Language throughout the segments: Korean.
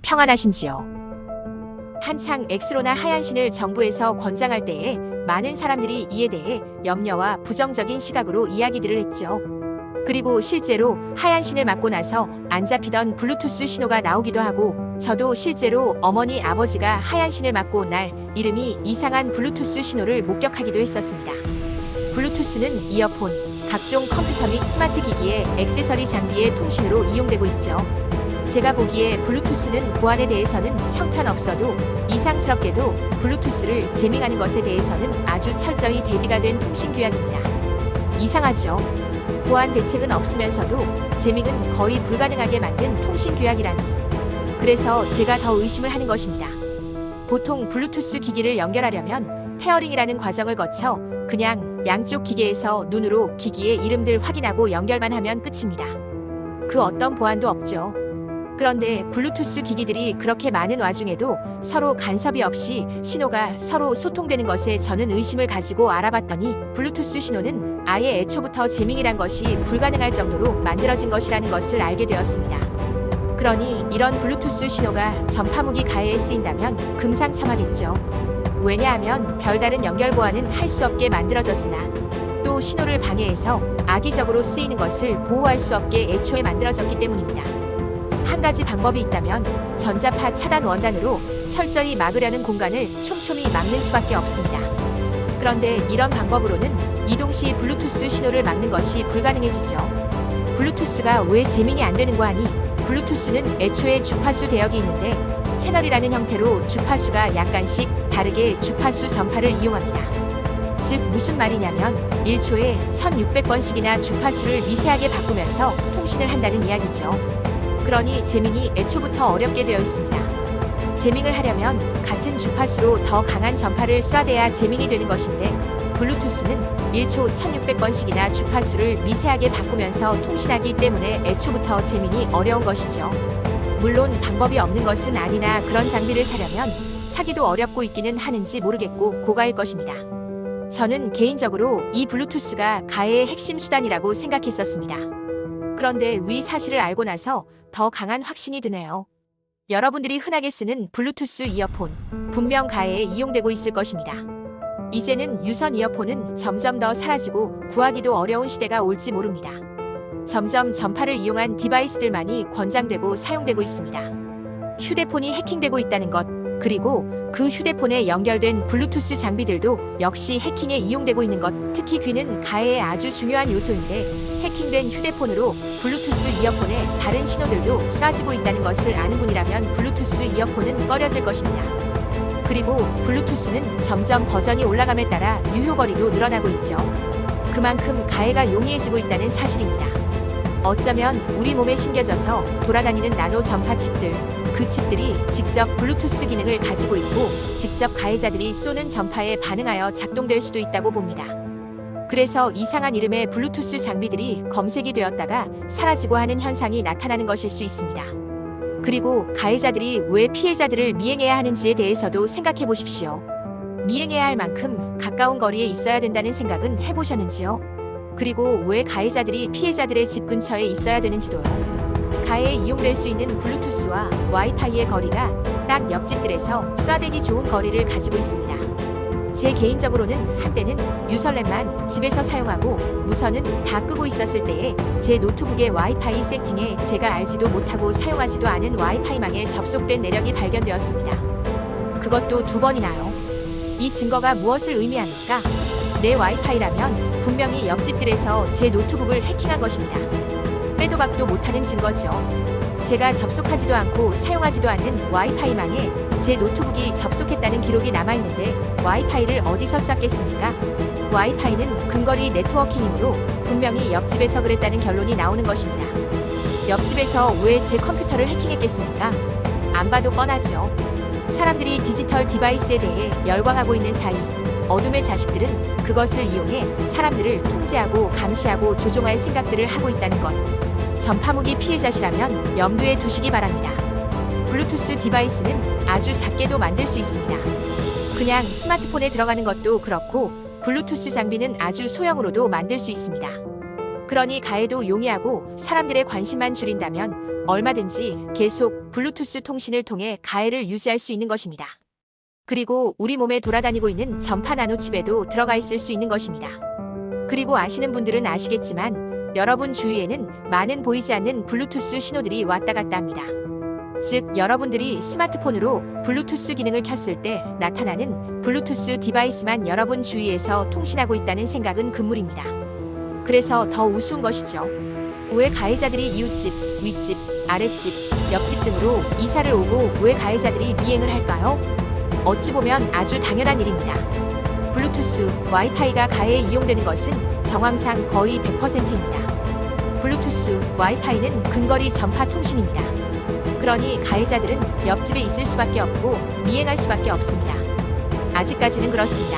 평안하신지요? 한창 엑스로나 하얀신을 정부에서 권장할 때에 많은 사람들이 이에 대해 염려와 부정적인 시각으로 이야기들을 했죠. 그리고 실제로 하얀신을 맞고 나서 안 잡히던 블루투스 신호가 나오기도 하고, 저도 실제로 어머니 아버지가 하얀신을 맞고 날 이름이 이상한 블루투스 신호를 목격하기도 했었습니다. 블루투스는 이어폰, 각종 컴퓨터 및 스마트 기기의 액세서리 장비의 통신으로 이용되고 있죠. 제가 보기에 블루투스는 보안에 대해서는 형편없어도 이상스럽게도 블루투스를 제밍하는 것에 대해서는 아주 철저히 대비가 된 통신규약입니다. 이상하죠? 보안 대책은 없으면서도 제밍은 거의 불가능하게 만든 통신규약이라니. 그래서 제가 더 의심을 하는 것입니다. 보통 블루투스 기기를 연결하려면 페어링이라는 과정을 거쳐 그냥 양쪽 기계에서 눈으로 기기의 이름들 확인하고 연결만 하면 끝입니다. 그 어떤 보안도 없죠. 그런데 블루투스 기기들이 그렇게 많은 와중에도 서로 간섭이 없이 신호가 서로 소통되는 것에 저는 의심을 가지고 알아봤더니, 블루투스 신호는 아예 애초부터 제밍이란 것이 불가능할 정도로 만들어진 것이라는 것을 알게 되었습니다. 그러니 이런 블루투스 신호가 전파무기 가해에 쓰인다면 금상첨화겠죠. 왜냐하면 별다른 연결 보안은 할 수 없게 만들어졌으나 또 신호를 방해해서 악의적으로 쓰이는 것을 보호할 수 없게 애초에 만들어졌기 때문입니다. 한 가지 방법이 있다면 전자파 차단 원단으로 철저히 막으려는 공간을 촘촘히 막는 수밖에 없습니다. 그런데 이런 방법으로는 이동시 블루투스 신호를 막는 것이 불가능해지죠. 블루투스가 왜 제밍이 안 되는고 하니, 블루투스는 애초에 주파수 대역이 있는데 채널이라는 형태로 주파수가 약간씩 다르게 주파수 전파를 이용합니다. 즉 무슨 말이냐면 1초에 1600번씩이나 주파수를 미세하게 바꾸면서 통신을 한다는 이야기죠. 그러니 제밍이 애초부터 어렵게 되어 있습니다. 제밍을 하려면 같은 주파수로 더 강한 전파를 쏴대야 제밍이 되는 것인데, 블루투스는 1초 1600번씩이나 주파수를 미세하게 바꾸면서 통신하기 때문에 애초부터 제밍이 어려운 것이죠. 물론 방법이 없는 것은 아니나 그런 장비를 사려면 사기도 어렵고 있기는 하는지 모르겠고 고가일 것입니다. 저는 개인적으로 이 블루투스가 가해의 핵심 수단이라고 생각했었습니다. 그런데 위 사실을 알고 나서 더 강한 확신이 드네요. 여러분들이 흔하게 쓰는 블루투스 이어폰, 분명 가해에 이용되고 있을 것입니다. 이제는 유선 이어폰은 점점 더 사라지고 구하기도 어려운 시대가 올지 모릅니다. 점점 전파를 이용한 디바이스들만이 권장되고 사용되고 있습니다. 휴대폰이 해킹되고 있다는 것, 그리고 그 휴대폰에 연결된 블루투스 장비들도 역시 해킹에 이용되고 있는 것, 특히 귀는 가해의 아주 중요한 요소인데 해킹된 휴대폰으로 블루투스 이어폰에 다른 신호들도 쏴지고 있다는 것을 아는 분이라면 블루투스 이어폰은 꺼려질 것입니다. 그리고 블루투스는 점점 버전이 올라감에 따라 유효거리도 늘어나고 있죠. 그만큼 가해가 용이해지고 있다는 사실입니다. 어쩌면 우리 몸에 심겨져서 돌아다니는 나노 전파 칩들, 그 칩들이 직접 블루투스 기능을 가지고 있고 직접 가해자들이 쏘는 전파에 반응하여 작동될 수도 있다고 봅니다. 그래서 이상한 이름의 블루투스 장비들이 검색이 되었다가 사라지고 하는 현상이 나타나는 것일 수 있습니다. 그리고 가해자들이 왜 피해자들을 미행해야 하는지에 대해서도 생각해 보십시오. 미행해야 할 만큼 가까운 거리에 있어야 된다는 생각은 해보셨는지요? 그리고 왜 가해자들이 피해자들의 집 근처에 있어야 되는지도요. 가해에 이용될 수 있는 블루투스와 와이파이의 거리가 딱 옆집들에서 쏴대기 좋은 거리를 가지고 있습니다. 제 개인적으로는 한때는 유선랜만 집에서 사용하고 무선은 다 끄고 있었을 때에 제 노트북의 와이파이 세팅에 제가 알지도 못하고 사용하지도 않은 와이파이망에 접속된 내력이 발견되었습니다. 그것도 2번이나요. 이 증거가 무엇을 의미합니까? 내 와이파이라면 분명히 옆집들에서 제 노트북을 해킹한 것입니다. 빼도 박도 못하는 증거죠. 제가 접속하지도 않고 사용하지도 않는 와이파이망에 제 노트북이 접속했다는 기록이 남아있는데 와이파이를 어디서 쐈겠습니까? 와이파이는 근거리 네트워킹이므로 분명히 옆집에서 그랬다는 결론이 나오는 것입니다. 옆집에서 왜 제 컴퓨터를 해킹했겠습니까? 안 봐도 뻔하죠. 사람들이 디지털 디바이스에 대해 열광하고 있는 사이 어둠의 자식들은 그것을 이용해 사람들을 통제하고 감시하고 조종할 생각들을 하고 있다는 것. 전파무기 피해자시라면 염두에 두시기 바랍니다. 블루투스 디바이스는 아주 작게도 만들 수 있습니다. 그냥 스마트폰에 들어가는 것도 그렇고 블루투스 장비는 아주 소형으로도 만들 수 있습니다. 그러니 가해도 용이하고 사람들의 관심만 줄인다면 얼마든지 계속 블루투스 통신을 통해 가해를 유지할 수 있는 것입니다. 그리고 우리 몸에 돌아다니고 있는 전파 나노칩에도 들어가 있을 수 있는 것입니다. 그리고 아시는 분들은 아시겠지만 여러분 주위에는 많은 보이지 않는 블루투스 신호들이 왔다 갔다 합니다. 즉, 여러분들이 스마트폰으로 블루투스 기능을 켰을 때 나타나는 블루투스 디바이스만 여러분 주위에서 통신하고 있다는 생각은 금물입니다. 그래서 더 우스운 것이죠. 왜 가해자들이 이웃집, 윗집, 아랫집, 옆집 등으로 이사를 오고 왜 가해자들이 미행을 할까요? 어찌 보면 아주 당연한 일입니다. 블루투스, 와이파이가 가해에 이용되는 것은 정황상 거의 100%입니다. 블루투스, 와이파이는 근거리 전파 통신입니다. 그러니 가해자들은 옆집에 있을 수밖에 없고 미행할 수밖에 없습니다. 아직까지는 그렇습니다.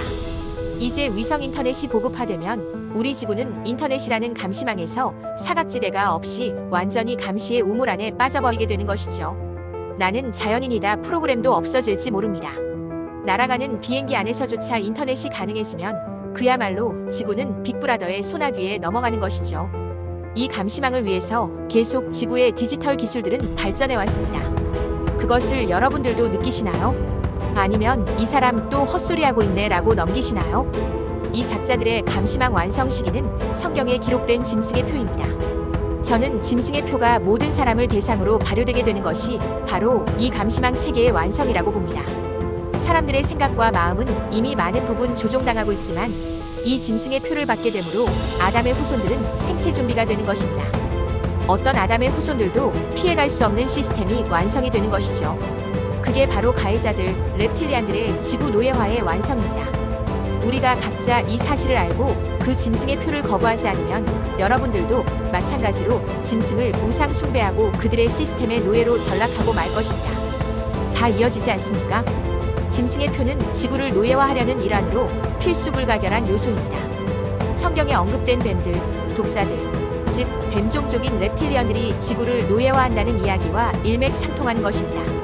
이제 위성 인터넷이 보급화되면 우리 지구는 인터넷이라는 감시망에서 사각지대가 없이 완전히 감시의 우물 안에 빠져버리게 되는 것이죠. 나는 자연인이다 프로그램도 없어질지 모릅니다. 날아가는 비행기 안에서조차 인터넷이 가능해지면 그야말로 지구는 빅브라더의 소나귀에 넘어가는 것이죠. 이 감시망을 위해서 계속 지구의 디지털 기술들은 발전해 왔습니다. 그것을 여러분들도 느끼시나요? 아니면 이 사람 또 헛소리하고 있네 라고 넘기시나요? 이 작자들의 감시망 완성 시기는 성경에 기록된 짐승의 표입니다. 저는 짐승의 표가 모든 사람을 대상으로 발효되게 되는 것이 바로 이 감시망 체계의 완성이라고 봅니다. 사람들의 생각과 마음은 이미 많은 부분 조종당하고 있지만 이 짐승의 표를 받게 되므로 아담의 후손들은 생체 좀비가 되는 것입니다. 어떤 아담의 후손들도 피해갈 수 없는 시스템이 완성이 되는 것이죠. 그게 바로 가해자들, reptilian들의 지구 노예화의 완성입니다. 우리가 각자 이 사실을 알고 그 짐승의 표를 거부하지 않으면 여러분들도 마찬가지로 짐승을 우상 숭배하고 그들의 시스템의 노예로 전락하고 말 것입니다. 다 이어지지 않습니까? 짐승의 표는 지구를 노예화하려는 일환으로 필수 불가결한 요소입니다. 성경에 언급된 뱀들, 독사들, 즉 뱀종족인 reptilian들이 지구를 노예화한다는 이야기와 일맥상통하는 것입니다.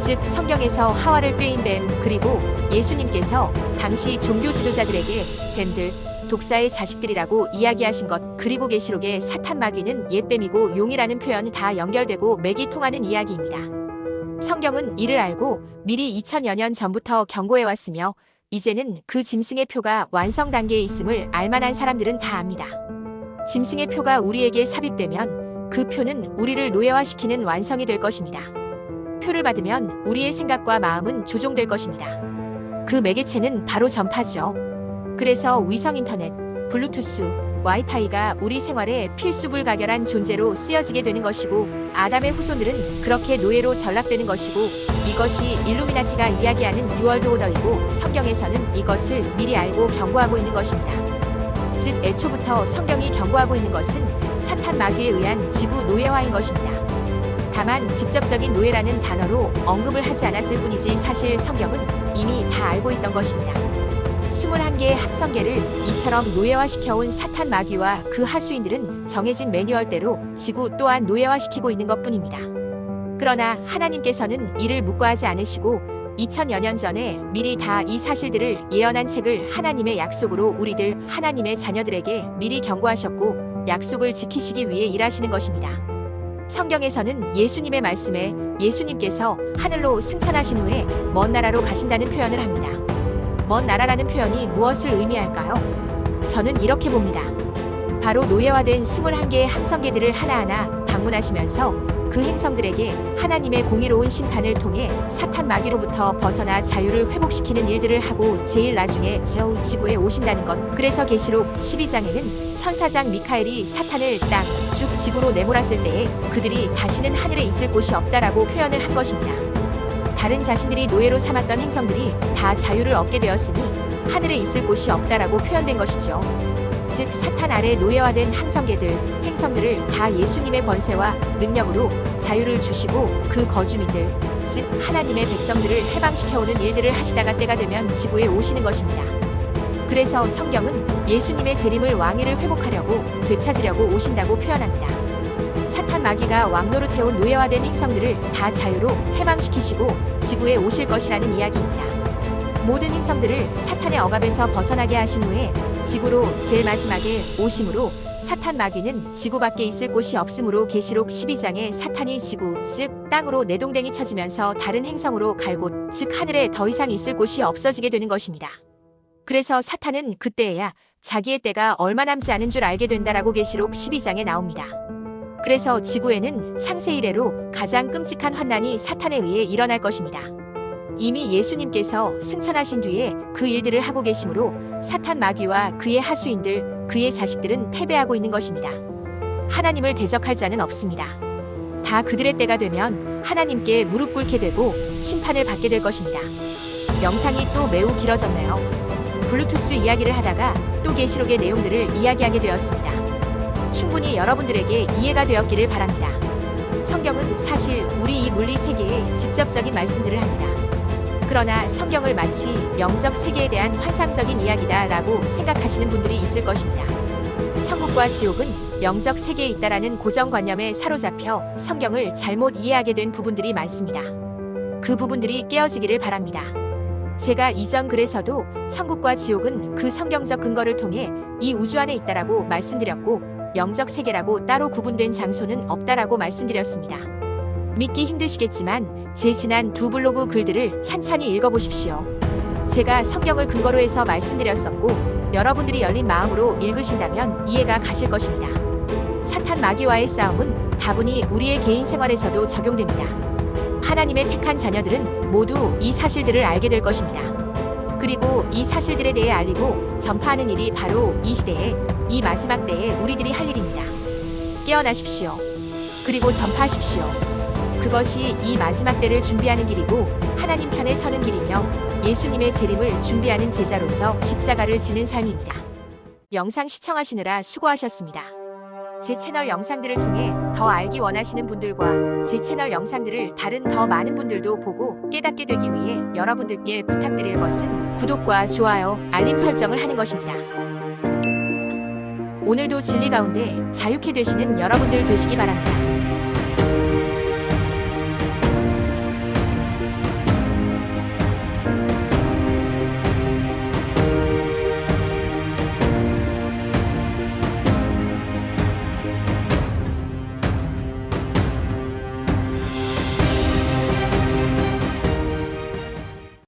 즉 성경에서 하와를 꾀인 뱀 그리고 예수님께서 당시 종교 지도자들에게 뱀들, 독사의 자식들이라고 이야기하신 것 그리고 계시록의 사탄 마귀는 옛뱀이고 용이라는 표현이 다 연결되고 맥이 통하는 이야기입니다. 성경은 이를 알고 미리 2000여 년 전부터 경고해왔으며 이제는 그 짐승의 표가 완성 단계에 있음을 알만한 사람들은 다 압니다. 짐승의 표가 우리에게 삽입되면 그 표는 우리를 노예화시키는 완성이 될 것입니다. 표를 받으면 우리의 생각과 마음은 조종될 것입니다. 그 매개체는 바로 전파죠. 그래서 위성 인터넷, 블루투스, 와이파이가 우리 생활에 필수 불가결한 존재로 쓰여지게 되는 것이고 아담의 후손들은 그렇게 노예로 전락되는 것이고 이것이 일루미나티가 이야기하는 뉴월드 오더이고 성경에서는 이것을 미리 알고 경고하고 있는 것입니다. 즉 애초부터 성경이 경고하고 있는 것은 사탄 마귀에 의한 지구 노예화인 것입니다. 다만 직접적인 노예라는 단어로 언급을 하지 않았을 뿐이지 사실 성경은 이미 다 알고 있던 것입니다. 21개의 합성계를 이처럼 노예화시켜온 사탄 마귀와 그 하수인들은 정해진 매뉴얼대로 지구 또한 노예화시키고 있는 것뿐입니다. 그러나 하나님께서는 이를 묵과하지 않으시고 2000여 년 전에 미리 다 이 사실들을 예언한 책을 하나님의 약속으로 우리들 하나님의 자녀들에게 미리 경고하셨고 약속을 지키시기 위해 일하시는 것입니다. 성경에서는 예수님의 말씀에 예수님께서 하늘로 승천하신 후에 먼 나라로 가신다는 표현을 합니다. 먼 나라라는 표현이 무엇을 의미할까요? 저는 이렇게 봅니다. 바로 노예화된 21개의 항성계들을 하나하나 방문하시면서 그 행성들에게 하나님의 공의로운 심판을 통해 사탄 마귀로부터 벗어나 자유를 회복시키는 일들을 하고 제일 나중에 저 지구에 오신다는 것. 그래서 계시록 12장에는 천사장 미카엘이 사탄을 땅, 쭉 지구로 내몰았을 때에 그들이 다시는 하늘에 있을 곳이 없다라고 표현을 한 것입니다. 다른 자신들이 노예로 삼았던 행성들이 다 자유를 얻게 되었으니 하늘에 있을 곳이 없다라고 표현된 것이죠. 즉 사탄 아래 노예화된 항성계들, 행성들을 다 예수님의 권세와 능력으로 자유를 주시고 그 거주민들, 즉 하나님의 백성들을 해방시켜오는 일들을 하시다가 때가 되면 지구에 오시는 것입니다. 그래서 성경은 예수님의 재림을 왕위를 회복하려고 되찾으려고 오신다고 표현합니다. 사탄 마귀가 왕노릇해온 노예화된 행성들을 다 자유로 해방시키시고 지구에 오실 것이라는 이야기입니다. 모든 행성들을 사탄의 억압에서 벗어나게 하신 후에 지구로 제일 마지막에 오심으로 사탄 마귀는 지구밖에 있을 곳이 없으므로 계시록 12장에 사탄이 지구, 즉 땅으로 내동댕이 쳐지면서 다른 행성으로 갈 곳, 즉 하늘에 더 이상 있을 곳이 없어지게 되는 것입니다. 그래서 사탄은 그때에야 자기의 때가 얼마 남지 않은 줄 알게 된다라고 계시록 12장에 나옵니다. 그래서 지구에는 창세 이래로 가장 끔찍한 환난이 사탄에 의해 일어날 것입니다. 이미 예수님께서 승천하신 뒤에 그 일들을 하고 계시므로 사탄 마귀와 그의 하수인들, 그의 자식들은 패배하고 있는 것입니다. 하나님을 대적할 자는 없습니다. 다 그들의 때가 되면 하나님께 무릎 꿇게 되고 심판을 받게 될 것입니다. 영상이 또 매우 길어졌네요. 블루투스 이야기를 하다가 또 계시록의 내용들을 이야기하게 되었습니다. 충분히 여러분들에게 이해가 되었기를 바랍니다. 성경은 사실 우리 이 물리 세계에 직접적인 말씀들을 합니다. 그러나 성경을 마치 영적 세계에 대한 환상적인 이야기다라고 생각하시는 분들이 있을 것입니다. 천국과 지옥은 영적 세계에 있다라는 고정관념에 사로잡혀 성경을 잘못 이해하게 된 부분들이 많습니다. 그 부분들이 깨어지기를 바랍니다. 제가 이전 글에서도 천국과 지옥은 그 성경적 근거를 통해 이 우주 안에 있다라고 말씀드렸고 영적 세계라고 따로 구분된 장소는 없다라고 말씀드렸습니다. 믿기 힘드시겠지만 제 지난 두 블로그 글들을 찬찬히 읽어보십시오. 제가 성경을 근거로 해서 말씀드렸었고 여러분들이 열린 마음으로 읽으신다면 이해가 가실 것입니다. 사탄 마귀와의 싸움은 다분히 우리의 개인 생활에서도 적용됩니다. 하나님의 택한 자녀들은 모두 이 사실들을 알게 될 것입니다. 그리고 이 사실들에 대해 알리고 전파하는 일이 바로 이 시대에, 이 마지막 때에 우리들이 할 일입니다. 깨어나십시오. 그리고 전파하십시오. 그것이 이 마지막 때를 준비하는 길이고 하나님 편에 서는 길이며 예수님의 재림을 준비하는 제자로서 십자가를 지는 삶입니다. 영상 시청하시느라 수고하셨습니다. 제 채널 영상들을 통해 더 알기 원하시는 분들과 제 채널 영상들을 다른 더 많은 분들도 보고 깨닫게 되기 위해 여러분들께 부탁드릴 것은 구독과 좋아요, 알림 설정을 하는 것입니다. 오늘도 진리 가운데 자유케 되시는 여러분들 되시기 바랍니다.